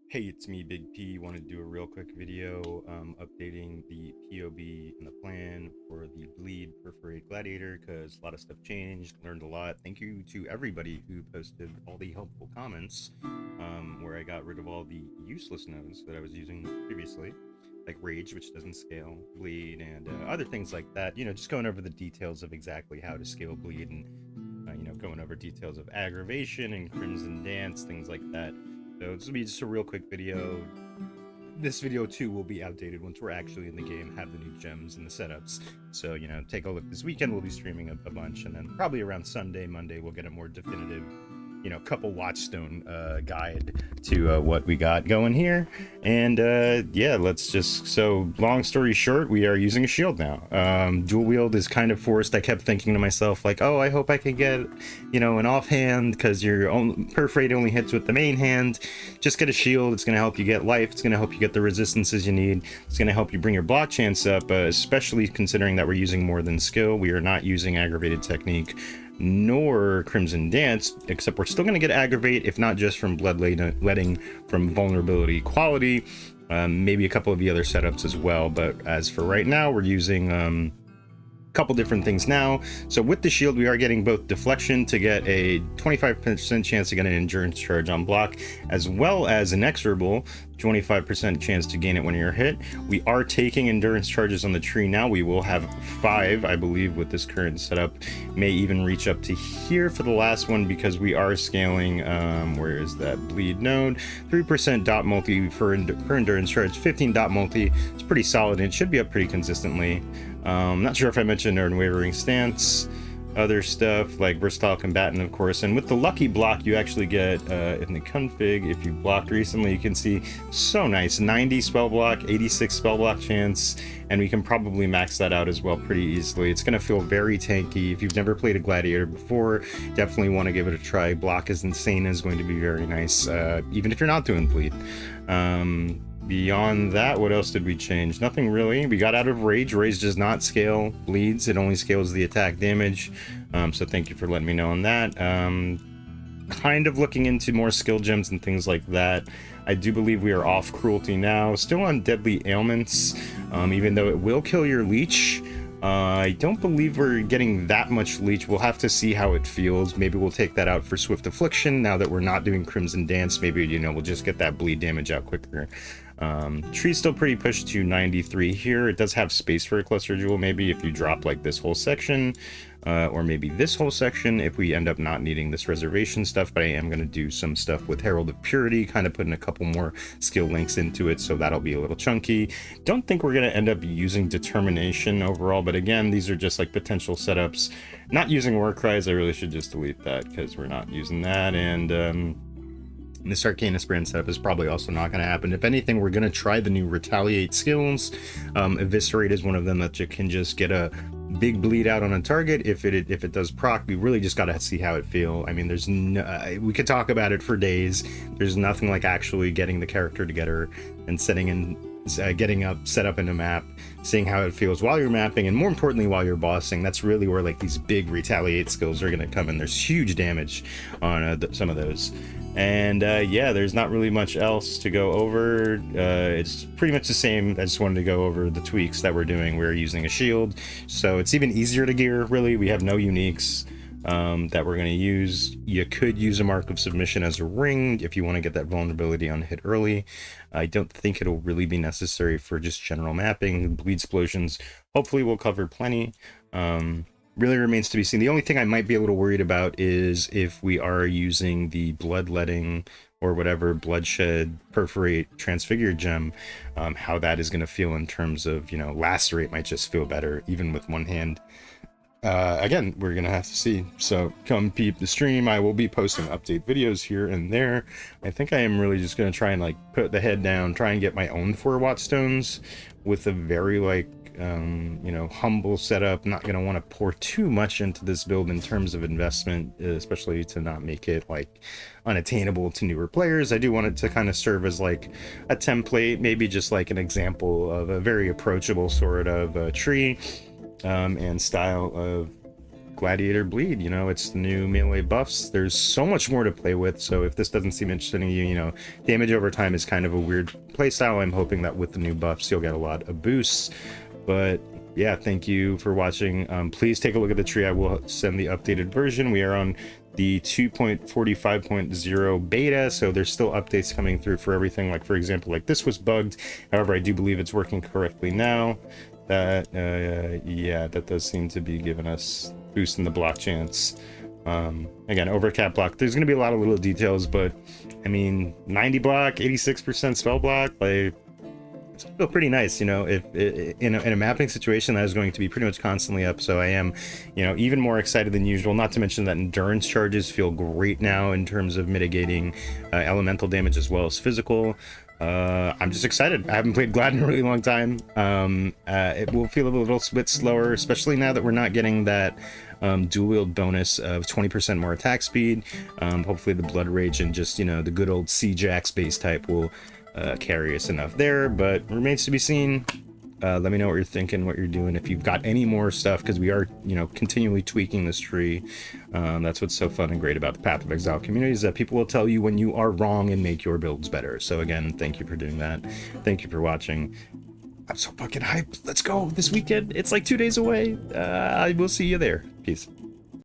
Hey, it's me, Big P. Want to do a real quick video updating the POB and the plan for the Bleed Perforate Gladiator because a lot of stuff changed, learned a lot. Thank you to everybody who posted all the helpful comments where I got rid of all the useless nodes that I was using previously, like Rage, which doesn't scale, Bleed, and other things like that. Just going over the details of exactly how to scale Bleed and going over details of aggravation and Crimson Dance, things like that. So this will be just a real quick video. This video too will be outdated once we're actually in the game, have the new gems and the setups. So, take a look this weekend. We'll be streaming a bunch, and then probably around Sunday, Monday, we'll get a more definitive couple watchstone guide to what we got going here. And yeah, let's just, so long story short, we are using a shield now. Dual wield is kind of forced. I kept thinking to myself, like, oh, I hope I can get an offhand, because your own perforate only hits with the main hand. Just get a shield. It's going to help you get life. It's going to help you get the resistances you need. It's going to help you bring your block chance up, especially considering that we're using more than skill. We are not using aggravated technique nor Crimson Dance, except we're still going to get aggravate, if not just from bloodletting, from vulnerability quality, maybe a couple of the other setups as well. But as for right now, we're using couple different things now. So with the shield, we are getting both deflection to get a 25% chance to get an endurance charge on block, as well as inexorable 25% chance to gain it when you're hit. We are taking endurance charges on the tree now. We will have 5, I believe, with this current setup. May even reach up to here for the last one, because we are scaling, where is that bleed node? 3% dot multi for endurance charge, 15 dot multi. It's pretty solid, and it should be up pretty consistently. Not sure if I mentioned unwavering stance, other stuff like versatile combatant, of course. And with the lucky block, you actually get in the config, if you blocked recently, you can see so nice 90 spell block, 86 spell block chance, and we can probably max that out as well pretty easily. It's going to feel very tanky. If you've never played a gladiator before, definitely want to give it a try. Block is insane, is going to be very nice, even if you're not doing bleed. Beyond that, what else did we change? Nothing really. We got out of Rage. Rage does not scale bleeds. It only scales the attack damage. So thank you for letting me know on that. Kind of looking into more skill gems and things like that. I do believe we are off cruelty now. Still on deadly ailments, even though it will kill your leech. I don't believe we're getting that much leech. We'll have to see how it feels. Maybe we'll take that out for Swift Affliction now that we're not doing Crimson Dance. Maybe, we'll just get that bleed damage out quicker. Tree's still pretty pushed to 93 here. It does have space for a Cluster Jewel, maybe if you drop like this whole section, or maybe this whole section if we end up not needing this reservation stuff. But I am going to do some stuff with Herald of Purity, kind of putting a couple more skill links into it, so that'll be a little chunky. Don't think we're going to end up using Determination overall, but again, these are just like potential setups. Not using War Cries, I really should just delete that because we're not using that. And this Arcanus brand setup is probably also not going to happen. If anything, we're going to try the new Retaliate skills. Eviscerate is one of them that you can just get a big bleed out on a target. If it does proc, we really just got to see how it feel. I mean, there's no, we could talk about it for days. There's nothing like actually getting the character together and setting in, getting up, set up in a map, seeing how it feels while you're mapping, and more importantly while you're bossing. That's really where like these big Retaliate skills are going to come in. There's huge damage on some of those. And yeah, there's not really much else to go over. It's pretty much the same. I just wanted to go over the tweaks that we're doing. We're using a shield, so it's even easier to gear, really. We have no uniques that we're going to use. You could use a Mark of Submission as a ring if you want to get that vulnerability on hit early. I don't think it'll really be necessary for just general mapping. Bleed explosions hopefully will cover plenty. Really remains to be seen. The only thing I might be a little worried about is if we are using the bloodletting or whatever bloodshed perforate transfigured gem, how that is going to feel in terms of, lacerate might just feel better even with one hand. Again, we're gonna have to see. So come peep the stream. I will be posting update videos here and there. I think I am really just gonna try and like put the head down, try and get my own 4 watt stones with a very like humble setup. Not gonna want to pour too much into this build in terms of investment, especially to not make it like unattainable to newer players. I do want it to kind of serve as like a template, maybe just like an example of a very approachable sort of tree and style of Gladiator bleed. You know, it's the new melee buffs. There's so much more to play with. So if this doesn't seem interesting to you, you know, damage over time is kind of a weird playstyle. I'm hoping that with the new buffs, you'll get a lot of boosts. But yeah, thank you for watching. Please take a look at the tree. I will send the updated version. We are on the 2.45.0 beta, so there's still updates coming through for everything. Like, for example, like this was bugged. However, I do believe it's working correctly now. That yeah, that does seem to be giving us boost in the block chance. Again, overcap block, there's gonna be a lot of little details, but I mean, 90 block, 86% spell block, like, it's still pretty nice, you know. If in a mapping situation, that is going to be pretty much constantly up, so I am, you know, even more excited than usual. Not to mention that endurance charges feel great now in terms of mitigating elemental damage as well as physical. I'm just excited. I haven't played Glad in a really long time. It will feel a little bit slower, especially now that we're not getting that dual wield bonus of 20% more attack speed. Hopefully the Blood Rage and just, you know, the good old C-Jax base type will carry us enough there, but remains to be seen. Let me know what you're thinking, what you're doing, if you've got any more stuff, because we are, you know, continually tweaking this tree. That's what's so fun and great about the Path of Exile community, is that people will tell you when you are wrong and make your builds better. So again, thank you for doing that. Thank you for watching. I'm so fucking hyped. Let's go this weekend. It's like 2 days away. I will see you there. Peace.